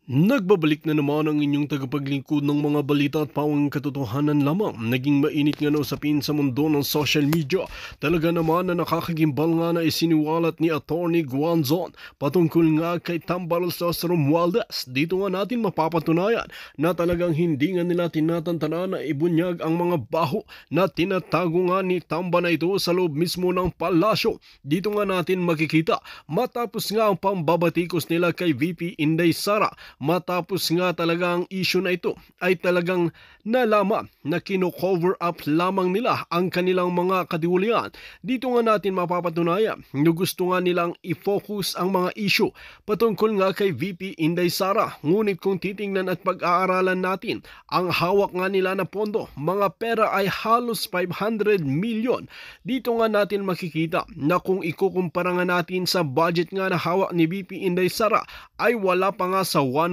Nagbabalik na naman ang inyong tagapaglingkod ng mga balita at pawang katotohanan lamang. Naging mainit nga na usapin sa mundo ng social media. Talaga naman na nakakagimbal nga na isiniwalat ni Atty. Guanzon patungkol nga kay Tambalosas Romualdez. Dito nga natin mapapatunayan na talagang hindi nga nila tinatantana na ibunyag ang mga baho na tinatago nga ni Tamba na ito sa loob mismo ng palasyo. Dito nga natin makikita matapos nga ang pambabatikos nila kay VP Inday Sara. Matapos nga talaga ang issue na ito ay talagang nalaman na kino-cover up lamang nila ang kanilang mga katiwalian. Dito nga natin mapapatunayan na gusto nga nilang i-focus ang mga issue patungkol nga kay VP Inday Sara. Ngunit kung titingnan at pag-aaralan natin, ang hawak nga nila na pondo, mga pera ay halos 500 million. Dito nga natin makikita na kung ikukumpara nga natin sa budget nga na hawak ni VP Inday Sara ay wala pa nga sa 1/4.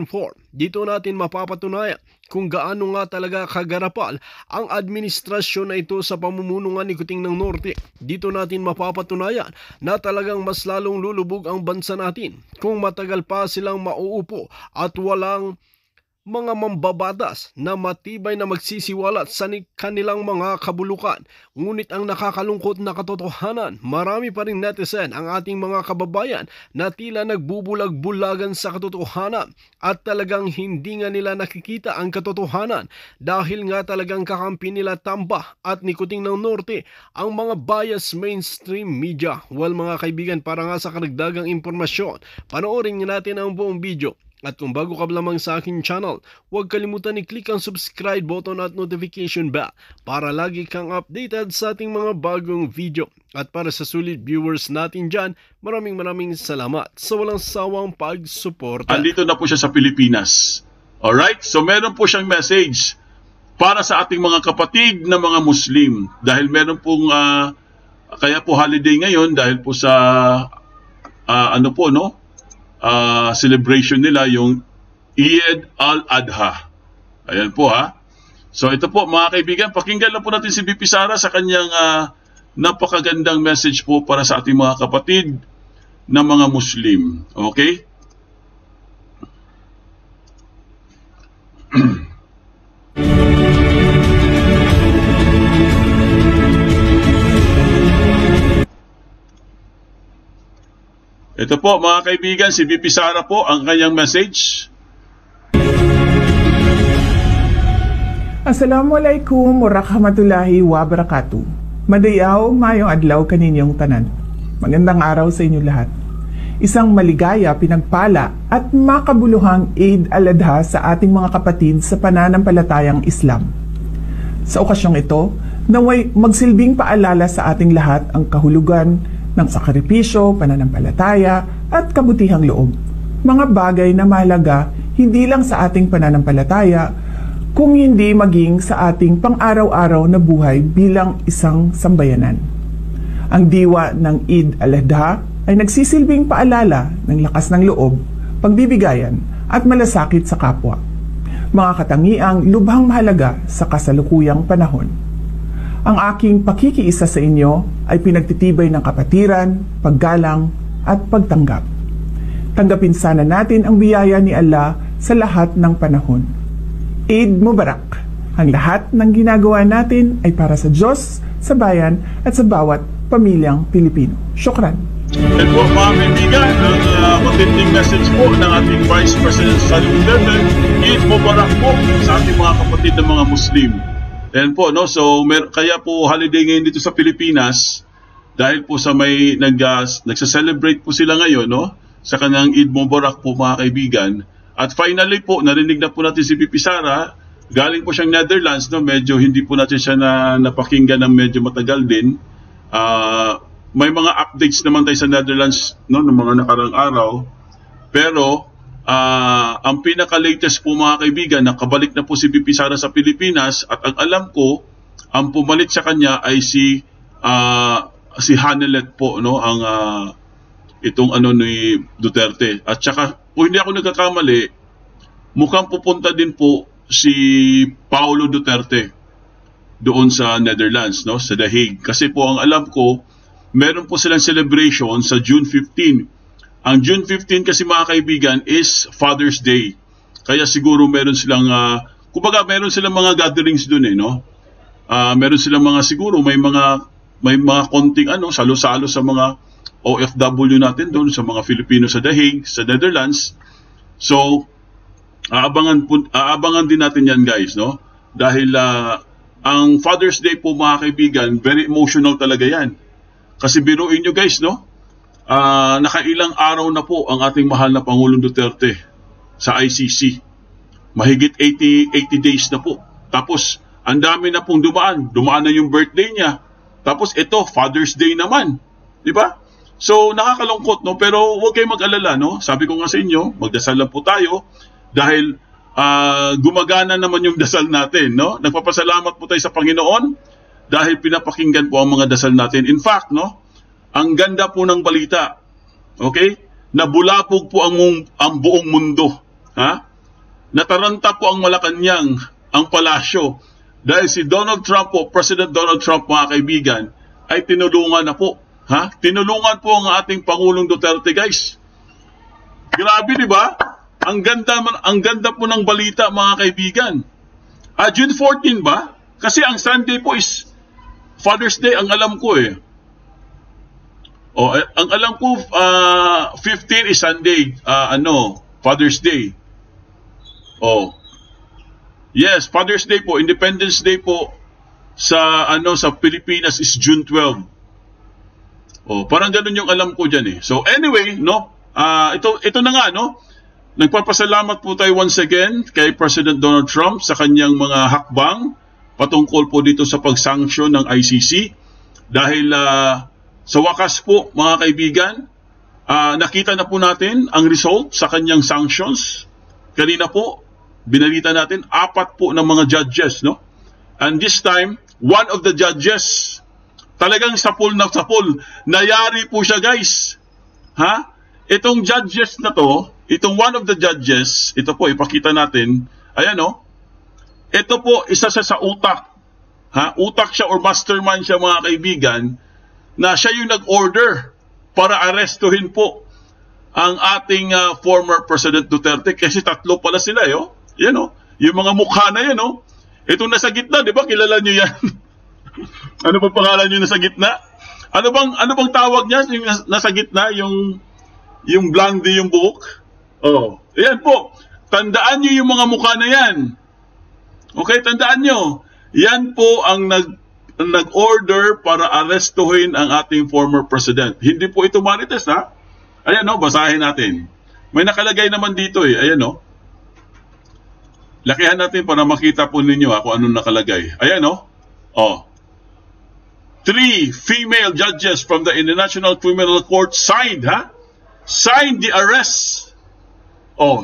Dito natin mapapatunayan kung gaano nga talaga kagarapal ang administrasyon na ito sa pamumuno nga ni Kuting ng Norte. Dito natin mapapatunayan na talagang mas lalong lulubog ang bansa natin kung matagal pa silang mauupo at walang mga mambabatas na matibay na magsisiwalat sa kanilang mga kabulukan. Ngunit ang nakakalungkot na katotohanan, marami pa rin netizen ang ating mga kababayan na tila nagbubulag-bulagan sa katotohanan at talagang hindi nga nila nakikita ang katotohanan dahil nga talagang kakampi nila Tamba at ni Kuting ng Norte ang mga bias mainstream media. Well mga kaibigan, para nga sa karagdagang impormasyon, panoorin natin ang buong video. At kung bago ka lamang sa aking channel, huwag kalimutan i-click ang subscribe button at notification bell para lagi kang updated sa ating mga bagong video. At para sa sulit viewers natin dyan, maraming salamat sa walang sawang pagsuporta. Andito na po siya sa Pilipinas. Alright? So meron po siyang message para sa ating mga kapatid na mga Muslim. Dahil meron pong, kaya po holiday ngayon dahil po sa, celebration nila yung Eid al-Adha. Ayan po ha. So ito po mga kaibigan, pakinggan lang po natin si VP Sara sa kanyang napakagandang message po para sa ating mga kapatid na mga Muslim. Okay? Ito po mga kaibigan, si VP Sara po ang kanyang message. Assalamualaikum warahmatullahi wabarakatuh. Madayaw, mayong adlaw kaninyong tanan. Magandang araw sa inyo lahat. Isang maligaya, pinagpala at makabuluhang Eid al-Adha sa ating mga kapatid sa pananampalatayang Islam. Sa okasyong ito, naway magsilbing paalala sa ating lahat ang kahulugan ng sakripisyo, pananampalataya at kabutihang loob. Mga bagay na mahalaga hindi lang sa ating pananampalataya, kung hindi maging sa ating pang-araw-araw na buhay bilang isang sambayanan. Ang diwa ng Eid al-Adha ay nagsisilbing paalala ng lakas ng loob, pagbibigayan at malasakit sa kapwa. Mga katangiang lubhang mahalaga sa kasalukuyang panahon. Ang aking pakikiisa sa inyo ay pinagtitibay ng kapatiran, paggalang at pagtanggap. Tanggapin sana natin ang biyaya ni Allah sa lahat ng panahon. Eid Mubarak! Ang lahat ng ginagawa natin ay para sa Diyos, sa bayan at sa bawat pamilyang Pilipino. Syukran! And po mga kaibigan, ang matinding message po ng ating Vice President Sara Duterte, Eid Mubarak po sa ating mga kapatid na mga Muslim. Ayan po, no? So, kaya po holiday ngayon dito sa Pilipinas dahil po sa may nagsa-celebrate po sila ngayon, no? Sa kanyang Eid Mubarak po mga kaibigan. At finally po, narinig na po natin si VP Sara, galing po siyang Netherlands, no? Medyo hindi po natin siya napakinggan ng medyo matagal din. May mga updates naman tayo sa Netherlands, no? Ng mga nakarang araw. Pero, ang pinaka-latest po mga kaibigan, nakabalik na po si VP Sara sa Pilipinas at ang alam ko, ang pumalit sa kanya ay si Hanelet po, no? Ang itong ni Duterte. At saka, kung hindi ako nagkakamali, mukhang pupunta din po si Paulo Duterte doon sa Netherlands, no? Sa The Hague. Kasi po ang alam ko, meron po silang celebration sa June 15. Ang June 15 kasi mga kaibigan is Father's Day. Kaya siguro meron silang, kumbaga meron silang mga gatherings dun no? Meron silang mga siguro, may mga konting salo-salo sa mga OFW natin doon, sa mga Filipino sa The Hague, sa Netherlands. So, aabangan din natin yan guys, no? Dahil ang Father's Day po mga kaibigan, very emotional talaga yan. Kasi biruin nyo guys, no? Nakailang araw na po ang ating mahal na Pangulong Duterte sa ICC. Mahigit 80 days na po. Tapos, ang dami na pong dumaan. Dumaan na yung birthday niya. Tapos ito, Father's Day naman. Di ba? So, nakakalungkot, no? Pero huwag kayong mag-alala, no? Sabi ko nga sa inyo, magdasal lang po tayo dahil gumagana naman yung dasal natin, no? Nagpapasalamat po tayo sa Panginoon dahil pinapakinggan po ang mga dasal natin. In fact, no? Ang ganda po ng balita, okay? Nabulabog po ang buong mundo, ha? Nataranta po ang Malacanang, ang palasyo, dahil si Donald Trump po, President Donald Trump mga kaibigan, ay tinulungan na po. Ha? Tinulungan po ang ating Pangulong Duterte guys. Grabe di ba? Ang ganda po ng balita mga kaibigan. June 14 ba? Kasi ang Sunday po is Father's Day, ang alam ko eh. Ang alam ko 15 is Sunday, Father's Day. Yes, Father's Day po, Independence Day po sa Pilipinas is June 12. Parang ganun yung alam ko diyan eh. So anyway, no? Ito na nga, no? Nagpapasalamat po tayo once again kay President Donald Trump sa kanyang mga hakbang patungkol po dito sa pag-sanction ng ICC dahil sa wakas po mga kaibigan, nakita na po natin ang result sa kanyang sanctions. Kanina po binalita natin 4 po ng mga judges, no? And this time, one of the judges, talagang sapul na sapul, nayari po siya guys. Ha? Itong judges na to, itong one of the judges, ito po ipakita natin, ayan no? Ito po isa sa utak. Ha? Utak siya or mastermind siya mga kaibigan, na siya yung nag-order para arestuhin po ang ating former President Duterte, kasi 3 pala sila Yan yung mga mukha na yan Itong nasa gitna, di ba? Kilala nyo yan. Ano ba pangalan nyo nasa gitna? Ano bang tawag niya? Yung nasa gitna, yung blondie yung buhok? Ayan po. Tandaan nyo yung mga mukha na yan. Okay, tandaan nyo. Yan po ang nag-order para arestuhin ang ating former president. Hindi po ito marites, ha? Ayan basahin natin. May nakalagay naman dito ayan Lakihan natin para makita po ninyo kung anong nakalagay. Ayan 3 female judges from the International Criminal Court signed, signed the arrest.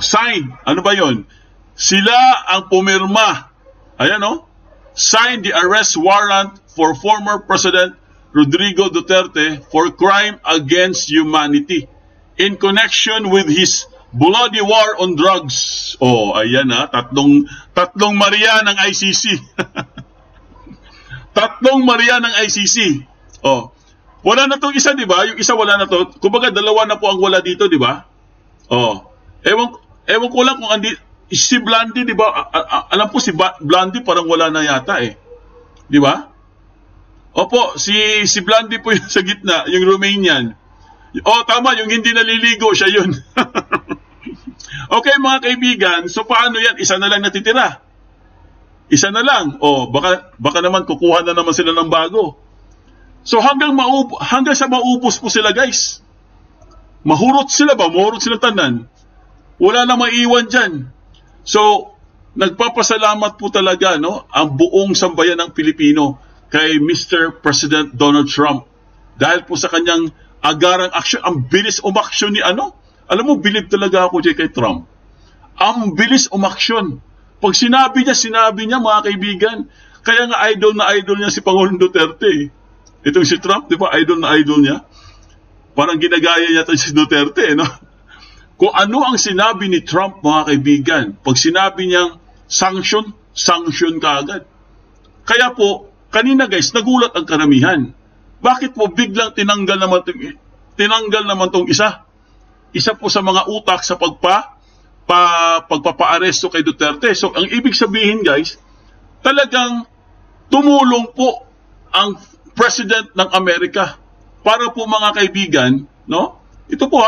Signed. Ano ba yon? Sila ang pumirma. Ayan signed the arrest warrant for former President Rodrigo Duterte for crime against humanity in connection with his bloody war on drugs. Ayan tatlong Maria ng ICC. Tatlong Maria ng ICC. Wala na tong isa, di ba? Yung isa wala na to. Kumbaga 2 na po ang wala dito, di ba? Ewan ko lang kung si Blondie, di ba? Alam ko si Blondie parang wala na yata Di ba? Opo, si Blondie po yung sa gitna, yung Romanian. Tama, yung hindi naliligo, siya yun. Okay mga kaibigan, so paano yan? Isa na lang natitira. Isa na lang. Baka naman kukuha na naman sila ng bago. So hanggang sa maubos po sila guys. Mahurot sila tanan. Wala na maiwan dyan. So, nagpapasalamat po talaga ang buong sambayan ng Pilipino kay Mr. President Donald Trump. Dahil po sa kanyang agarang aksyon, ang bilis umaksyon ni Alam mo, bilib talaga ako kay Trump. Ang bilis umaksyon. Pag sinabi niya mga kaibigan. Kaya nga idol na idol niya si Pangulong Duterte. Itong si Trump, di ba? Idol na idol niya. Parang ginagaya niya si Duterte, Kung ano ang sinabi ni Trump, mga kaibigan, pag sinabi niyang sanction ka agad. Kaya po, kanina guys, nagulat ang karamihan. Bakit po biglang tinanggal naman tong isa? Isa po sa mga utak sa pagpapaaresto kay Duterte. So, ang ibig sabihin, guys, talagang tumulong po ang President ng Amerika para po, mga kaibigan, no? Ito po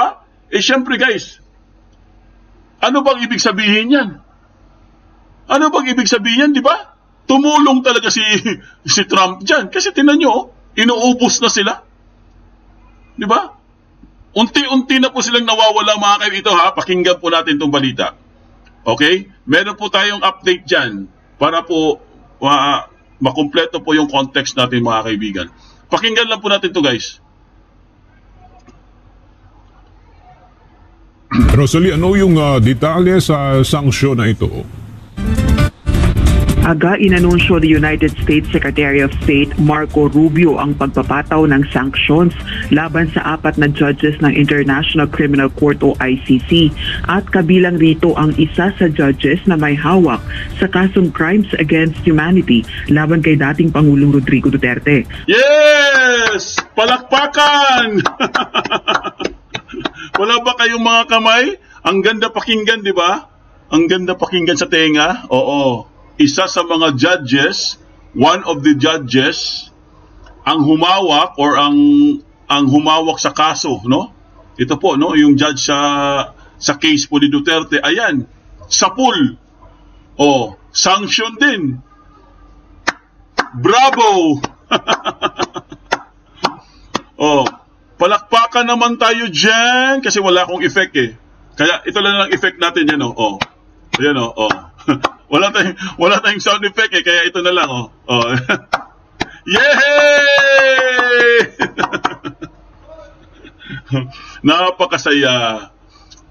syempre, guys, ano bang ibig sabihin yan? Ano bang ibig sabihin yan, di ba? Tumulong talaga si Trump dyan. Kasi tinan nyo, inuubos na sila. Di ba? Unti-unti na po silang nawawala, mga kaibigan. Ito pakinggan po natin itong balita. Okay? Meron po tayong update dyan para po makumpleto po yung context natin, mga kaibigan. Pakinggan lang po natin ito, guys. Rosalie, ano yung detalye sa sanksyon na ito? Aga inanunsyo ni United States Secretary of State Marco Rubio ang pagpapataw ng sanctions laban sa 4 na judges ng International Criminal Court o ICC at kabilang rito ang isa sa judges na may hawak sa kasong crimes against humanity laban kay dating Pangulong Rodrigo Duterte. Yes! Palakpakan! Wala ba kayong mga kamay? Ang ganda pakinggan, di ba? Ang ganda pakinggan sa tenga? Oo. Isa sa mga judges, one of the judges, ang humawak or ang humawak sa kaso, no? Ito po, no, yung judge sa case po ni Duterte, ayan, sapul. Sanction din. Bravo! Palakpakan naman tayo dyan kasi wala akong effect eh. Kaya ito lang ang effect natin yan, Ayan, wala tayong sound effect eh, kaya ito na lang, Yay! Napakasaya.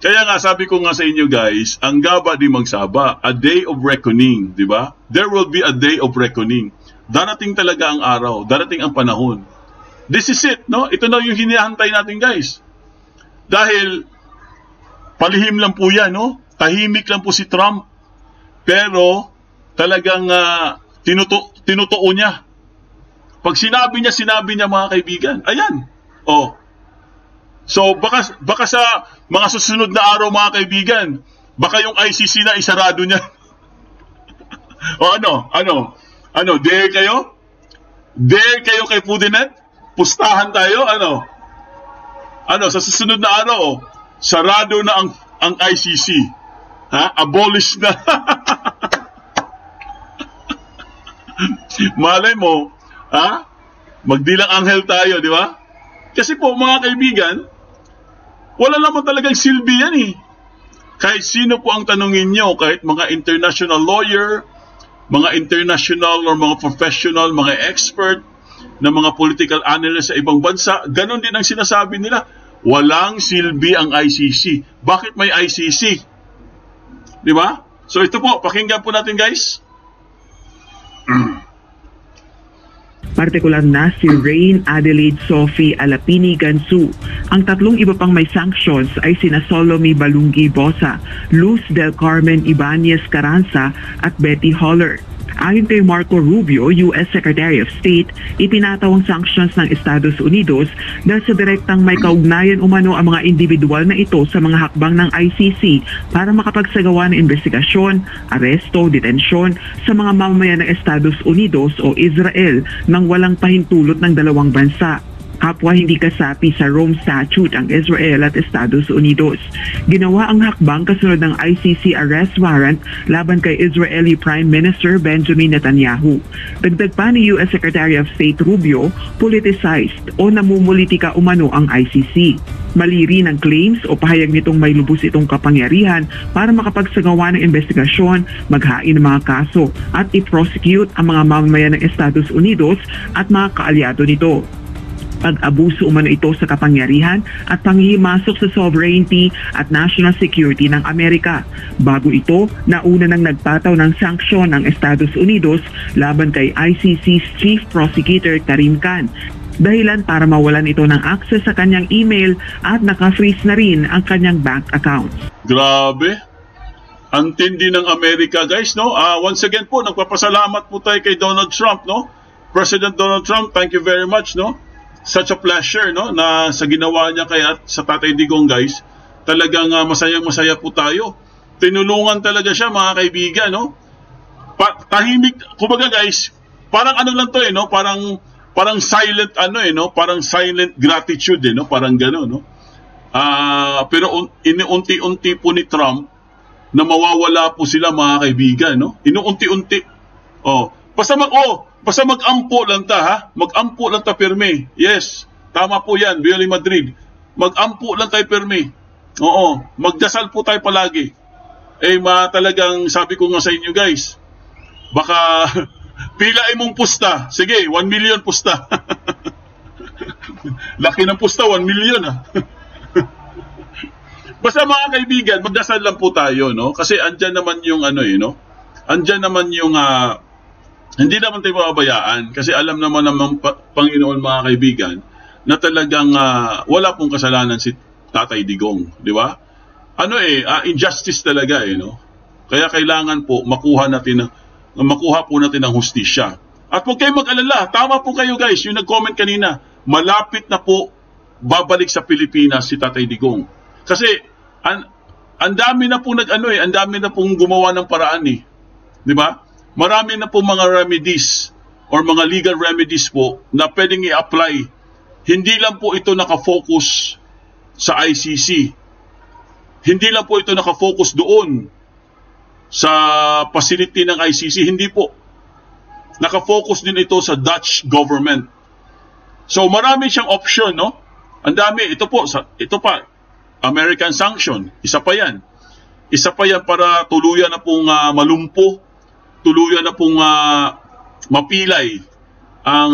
Kaya nga, sabi ko nga sa inyo, guys, ang gaba di magsaba, a day of reckoning, di ba? There will be a day of reckoning. Darating talaga ang araw, darating ang panahon. This is it, no? Ito na yung hinihantay natin, guys. Dahil, palihim lang po yan, no? Tahimik lang po si Trump. Pero, talagang tinutuon niya. Pag sinabi niya, mga kaibigan. Ayan. So, baka sa mga susunod na araw, mga kaibigan, baka yung ICC na isarado niya. Ano? Dare kayo? Dare kayo kay Pudinet? Pustahan tayo? Sa susunod na araw, sarado na ang ICC. Abolish na. Malay mo, magdilang anghel tayo, di ba? Kasi po, mga kaibigan, wala naman talagang silbi yan eh. Kahit sino po ang tanungin nyo, kahit mga international lawyer, mga international or mga professional, mga expert, na mga political analyst sa ibang bansa, ganun din ang sinasabi nila. Walang silbi ang ICC. Bakit may ICC? Di ba? So ito po, pakinggan po natin, guys. Partikular na si Rain Adelaide Sophie Alapini Gansu. Ang 3 iba pang may sanctions ay sina Solomi Balungi Bosa, Luz del Carmen Ibanez Carranza at Betty Holler. Ayon kay Marco Rubio, U.S. Secretary of State, ipinataw ang sanctions ng Estados Unidos dahil sa direktang may kaugnayan umano ang mga individual na ito sa mga hakbang ng ICC para makapagsagawa ng investigasyon, aresto, detensyon sa mga mamamayan ng Estados Unidos o Israel nang walang pahintulot ng dalawang bansa. Kapwa hindi kasapi sa Rome Statute ang Israel at Estados Unidos. Ginawa ang hakbang kasunod ng ICC arrest warrant laban kay Israeli Prime Minister Benjamin Netanyahu. Dagdag pa ni U.S. Secretary of State Rubio, politicized o namumulitika umano ang ICC. Mali rin ang claims o pahayag nitong may lubos itong kapangyarihan para makapagsagawa ng investigasyon, maghain ng mga kaso at i-prosecute ang mga mamamayan ng Estados Unidos at mga kaalyado nito. Pag-abuso umano ito sa kapangyarihan at panghihimasok sa sovereignty at national security ng Amerika. Bago ito, nauna nang nagpataw ng sanksyon ng Estados Unidos laban kay ICC's Chief Prosecutor Karim Khan. Dahilan para mawalan ito ng access sa kanyang email at naka-freeze na rin ang kanyang bank accounts. Grabe. Ang tindi ng Amerika, guys, no? Once again po, nagpapasalamat po tayo kay Donald Trump, no? President Donald Trump, thank you very much, no? Such a pleasure, no, na sa ginawa niya kaya sa Tatay Digong, guys. Talagang masayang-masaya po tayo Tinulungan talaga siya, mga kaibigan, no? Tahimik, kumbaga guys, parang ano lang to, no? Parang silent, no? Parang silent gratitude, no? Parang gano'n, no? Pero inuunti-unti po ni Trump na mawawala po sila, mga kaibigan, no? Inuunti-unti. Basta mag-ampo lang ta, ha? Mag-ampo lang ta, pirme. Yes, tama po yan, Real Madrid. Mag-ampo lang tayo, pirme. Oo, magdasal po tayo palagi. Talagang sabi ko nga sa inyo, guys, baka pilain mong pusta. Sige, 1 million pusta. Laki ng pusta, 1 million, ah. Basta, mga kaibigan, magdasal lang po tayo, no? Kasi andyan naman yung no? Andyan naman yung hindi naman tayo mababayaan kasi alam naman ng Panginoon, mga kaibigan, na talagang wala pong kasalanan si Tatay Digong, di ba? Injustice talaga, no? Kaya kailangan po makuha po natin ang hustisya. At huwag kayong mag-alala, tama po kayo, guys, yung nag-comment kanina, malapit na po babalik sa Pilipinas si Tatay Digong. Kasi ang dami na po ang dami na pong gumawa ng paraan, di ba? Marami na po mga remedies or mga legal remedies po na pwedeng i-apply. Hindi lang po ito nakafocus sa ICC. Hindi lang po ito nakafocus doon sa facility ng ICC. Hindi po. Nakafocus din ito sa Dutch government. So marami siyang option, no? Ang dami. Ito pa. American sanction. Isa pa yan. Isa pa yan para tuluyan na pong malumpo, tuluyan na pong mapilay ang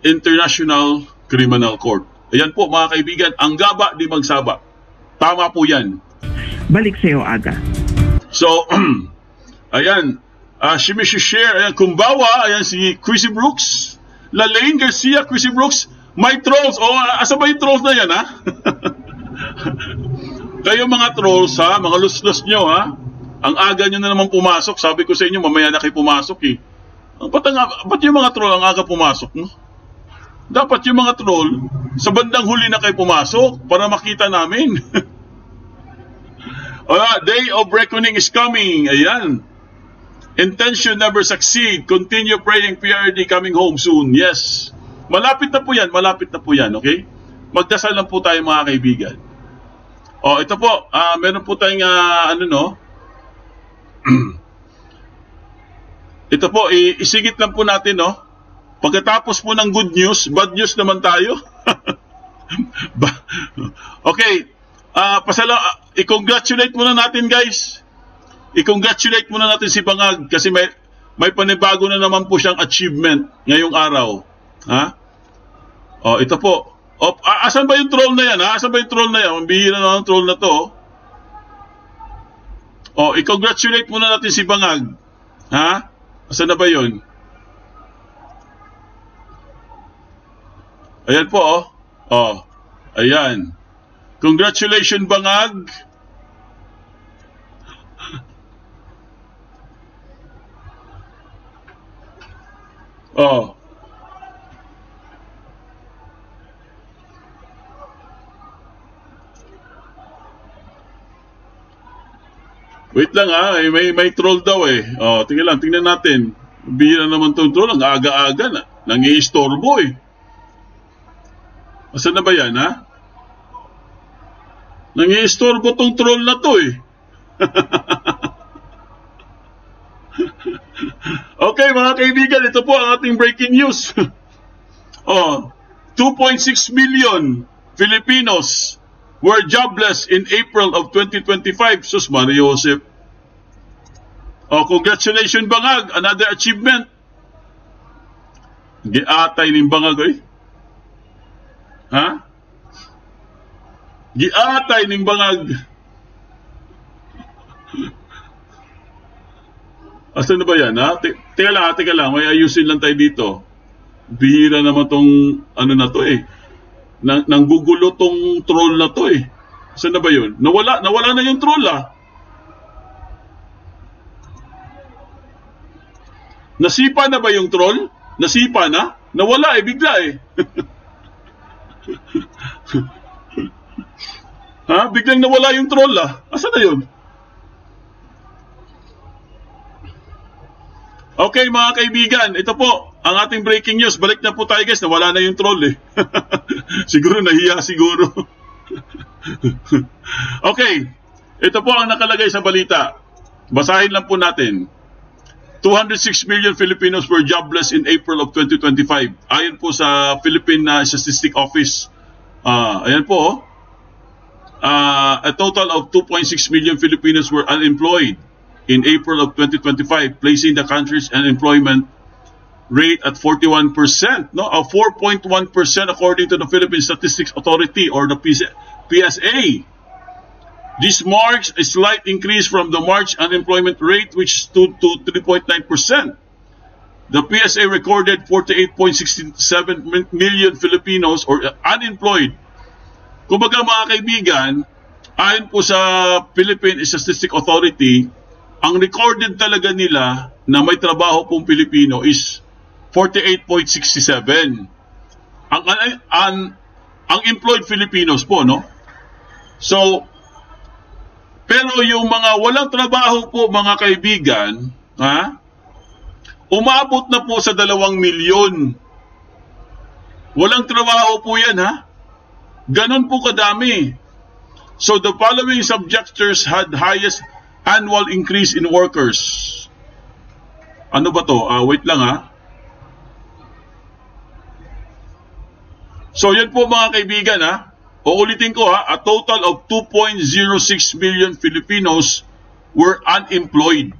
International Criminal Court. Ayan po, mga kaibigan, ang gaba di magsaba. Tama po yan. Balik sa'yo, Aga. So, ayan, share, ayan, Kumbawa, ayan si Chrissy Brooks, Lalaine Garcia, Chrissy Brooks, may trolls. Asa ba yung trolls na yan, ha? Kayo mga trolls, ha? Mga luslos nyo, ha? Ang aga nyo na naman pumasok. Sabi ko sa inyo, mamaya na kayo pumasok, eh. Ba't yung mga troll ang aga pumasok, no? Dapat yung mga troll, sa bandang huli na kayo pumasok para makita namin. Day of reckoning is coming. Ayan. Intention never succeed. Continue praying, PRD coming home soon. Yes. Malapit na po yan, okay? Magdasal lang po tayo, mga kaibigan. Ito po, meron po tayong, ito po, isigit lang po natin, no? Pagkatapos po ng good news, bad news naman tayo. Okay, i-congratulate muna natin, guys. I-congratulate muna natin si Bangag kasi may panibago na naman po siyang achievement ngayong araw. Ha? Ito po. Asan ba yung troll na yan, ha? Asan ba yung troll na yan? Ang bihira na ng troll na to. I-congratulate muna natin si Bangag. Ha? Asan na ba yun? Ayan po, ayan. Congratulations, Bangag. Wait lang, ha. May troll daw, eh. Tingnan natin. Bihira naman itong troll. Ang aga-aga na. Nangi-istorbo, eh. Asan na ba yan, ha? Nangi-istorbo tong troll na to, eh. Okay, mga kaibigan, ito po ang ating breaking news. 2.6 million Filipinos were jobless in April of 2025. Sus Mario Joseph. Congratulations, Bangag. Another achievement. Giatay ng Bangag, eh. Ha? Giatay ng Bangag. Asan na ba yan, ha? Teka lang. May ayusin lang tayo dito. Bihira naman tong na to, eh. Nanggugulo tong troll na to, eh. Asan na ba yun? Nawala na yung troll, ah. Nasipa na ba yung troll? Nasipa na? Nawala, eh. Bigla, eh. Ha? Biglang nawala yung troll, ah. Asan na yun? Okay mga kaibigan, ito po ang ating breaking news. Balik na po tayo guys, nawala na yung troll eh. Siguro nahiya siguro. Okay, ito po ang nakalagay sa balita. Basahin lang po natin. 206 million Filipinos were jobless in April of 2025. Ayon po sa Philippine Statistic Office. Ayan po. A total of 2.6 million Filipinos were unemployed in April of 2025, placing the country's unemployment rate at 41%. No, 4.1% according to the Philippine Statistics Authority or the PSA. This marks a slight increase from the March unemployment rate, which stood to 3.9%. The PSA recorded 48.67 million Filipinos or unemployed. Kumbaga mga kaibigan, ayon po sa Philippine Statistics Authority, ang recorded talaga nila na may trabaho pong Pilipino is 48.67. Ang employed Filipinos po, no? So, pero yung mga walang trabaho po mga kaibigan, umabot na po sa 2 milyon. Walang trabaho po yan, ha? Ganon po kadami. So the following subsectors had highest annual increase in workers. Ano ba to? Wait lang ha. So yan po mga kaibigan ha. Uulitin ko ha, a total of 2.06 million Filipinos were unemployed.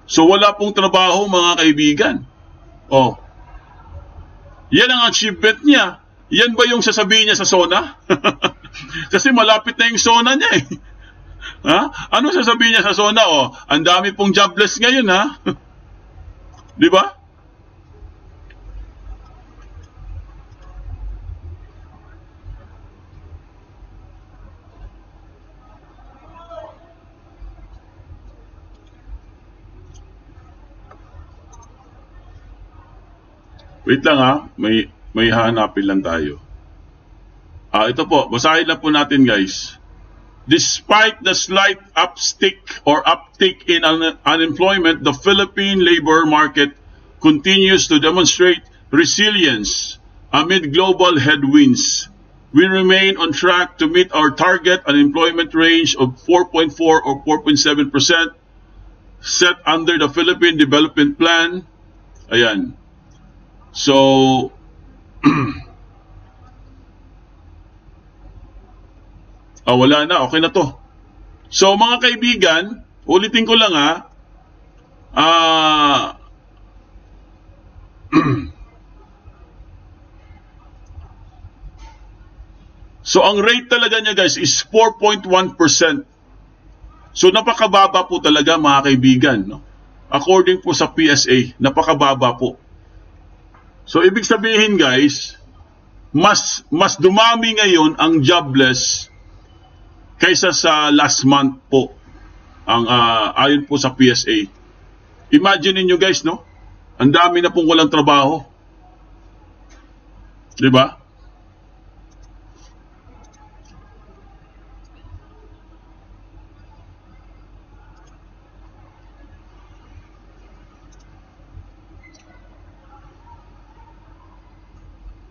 So wala pong trabaho mga kaibigan. Oh. Yan ang achievement niya. Yan ba yung sasabihin niya sa SONA? Kasi malapit na yung SONA niya eh. Ha? Ano sasabihin niya sa SONA? Oh, ang dami pong jobless ngayon ha. Di ba? Wait lang ha, may hahanapin lang tayo. Ito po, basahin lang po natin guys. Despite the slight uptick in unemployment, the Philippine labor market continues to demonstrate resilience amid global headwinds. We remain on track to meet our target unemployment range of 4.4 or 4.7% set under the Philippine Development Plan. Ayan. So, wala na. Okay na to. So, mga kaibigan, ulitin ko lang ha. So, ang rate talaga niya guys is 4.1%. So, napakababa po talaga mga kaibigan. No? According po sa PSA, napakababa po. So, ibig sabihin guys, mas dumami ngayon ang jobless kaysa sa last month po, ang ayon po sa PSA. Imagine niyo guys, no? Ang dami na pong walang trabaho. Di ba?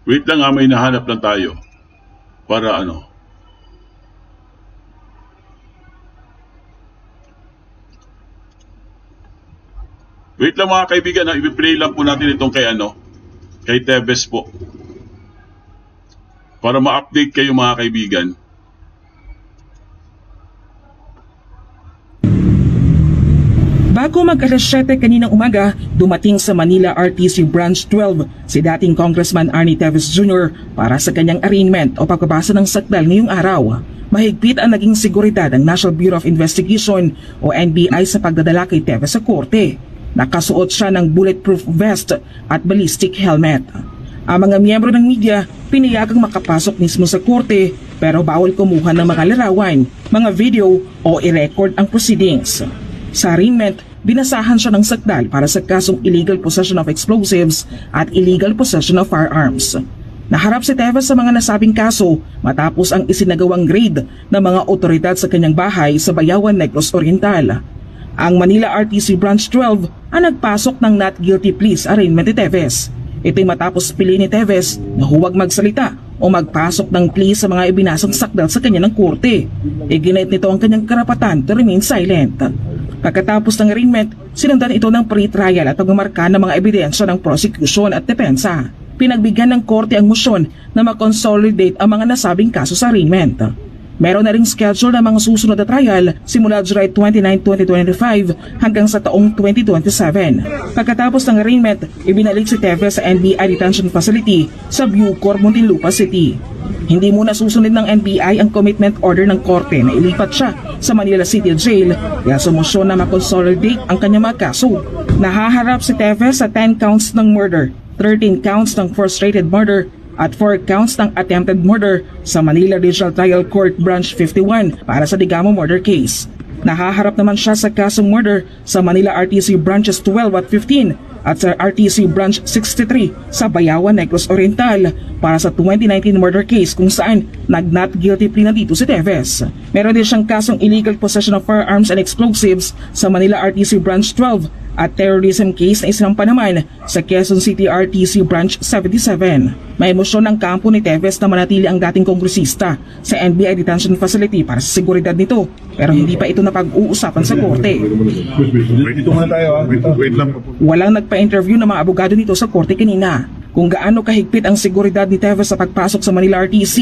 Wait lang may nahanap lang tayo. Para ano. Wait lang mga kaibigan, i-play lang po natin itong kay Tevez po. Para ma-update kayo mga kaibigan. Bago mag-alas 7 kaninang umaga, dumating sa Manila RTC Branch 12 si dating Congressman Arnie Tevez Jr. para sa kanyang arraignment o pagbabasa ng sakdal ngayong araw. Mahigpit ang naging seguridad ng National Bureau of Investigation o NBI sa pagdadala kay Tevez sa korte. Nakasuot siya ng bulletproof vest at ballistic helmet. Ang mga miyembro ng media pinayagang makapasok mismo sa korte pero bawal kumuha ng mga larawan, mga video o i-record ang proceedings. Sa arraignment, binasahan siya ng sakdal para sa kasong illegal possession of explosives at illegal possession of firearms. Naharap si Tevez sa mga nasabing kaso matapos ang isinagawang raid ng mga otoridad sa kanyang bahay sa Bayawan, Negros Oriental. Ang Manila RTC Branch 12 ang nagpasok ng not guilty plea sa arraignment ni Teves. Ito'y matapos piliin ni Teves na huwag magsalita o magpasok ng plea sa mga ibinasang sakdal sa kanya ng korte. Iginit nito ang kanyang karapatan to remain silent. Pagkatapos ng arraignment, sinundan ito ng pre-trial at pagmamarka ng mga ebidensya ng prosecution at depensa. Pinagbigyan ng korte ang motion na makonsolidate ang mga nasabing kaso sa arraignment. Meron na ring schedule ng mga susunod na trial simula July 29, 2025 hanggang sa taong 2027. Pagkatapos ng arraignment, ibinalik si Teves sa NBI Detention Facility sa Bucor, Muntinlupa City. Hindi muna susunod ng NBI ang commitment order ng korte na ilipat siya sa Manila City Jail kaya sumusyon na makonsolidate ang kanyang mga kaso. Nahaharap si Teves sa 10 counts ng murder, 13 counts ng frustrated murder at 4 counts ng attempted murder sa Manila Regional Trial Court Branch 51 para sa Digamo murder case. Nahaharap naman siya sa kasong murder sa Manila RTC Branches 12 at 15 at sa RTC Branch 63 sa Bayawan, Negros Oriental para sa 2019 murder case kung saan nag-not guilty plea na dito si Teves. Meron din siyang kasong illegal possession of firearms and explosives sa Manila RTC Branch 12 at terrorism case na isinampa naman sa Quezon City RTC Branch 77. May emosyon ng kampo ni Teves na manatili ang dating kongresista sa NBI Detention Facility para sa seguridad nito pero hindi pa ito napag-uusapan sa korte. Dito muna tayo. Wait lang. Walang nagpa-interview ng mga abogado nito sa korte kanina. Kung gaano kahigpit ang seguridad ni Teves sa pagpasok sa Manila RTC,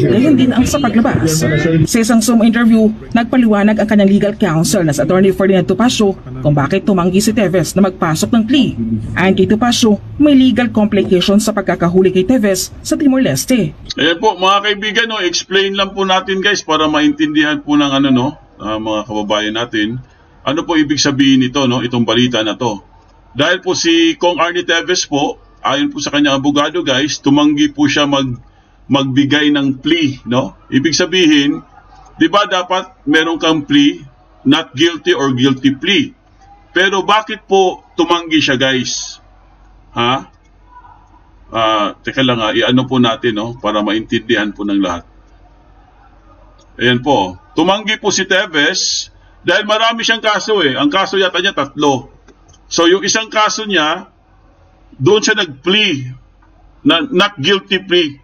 gayon din ang sa paglabas. Sa isang Zoom interview, nagpaliwanag ang kanyang legal counsel na sa Attorney Ferdinand Topacio kung bakit tumanggi si Teves na magpasok ng plea. Ayon kay Topacio, may legal complications sa pagkakahuli kay Teves sa Timor-Leste. Ayan po mga kaibigan, no, explain lang po natin guys para maintindihan po ng mga kababayan natin. Ano po ibig sabihin nito, no, itong balita na to? Dahil po si Kong Arnie Teves po, ayon po sa kanyang abogado guys, tumanggi po siya magbigay ng plea, no? Ibig sabihin, 'di ba dapat meron kang plea, not guilty or guilty plea. Pero bakit po tumanggi siya guys? Ha? Teka lang i-ano po natin, no, para maintindihan po ng lahat. Ayan po, tumanggi po si Teves dahil marami siyang kaso eh. Ang kaso yata niya 3. So yung isang kaso niya, doon siya nag-plea na not guilty plea.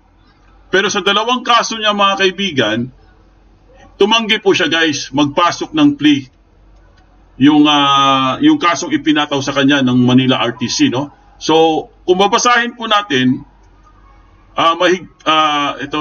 Pero sa 2 kaso niya mga kaibigan, tumanggi po siya guys, magpasok ng plea. Yung kasong ipinataw sa kanya ng Manila RTC, no? So, kung babasahin po natin, ito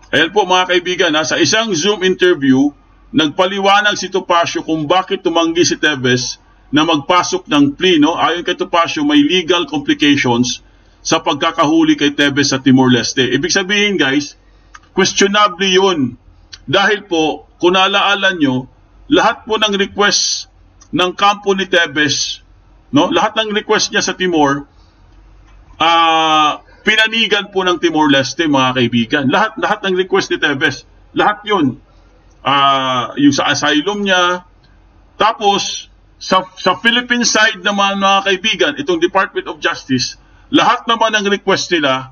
Ayan po mga kaibigan, sa isang Zoom interview, nagpaliwanag si Topacio kung bakit tumanggi si Teves na magpasok ng plea. No? Ayon kay Topacio, may legal complications sa pagkakahuli kay Teves sa Timor-Leste. Ibig sabihin guys, questionable yun. Dahil po, kung naalaala nyo, lahat po ng request ng kampo ni Teves, no? Lahat ng request niya sa Timor, pinanigan po ng Timor-Leste mga kaibigan. Lahat ng request ni Teves, lahat yun. Yung sa asylum niya. Tapos, sa Philippine side naman mga kaibigan, itong Department of Justice, lahat naman ng request nila,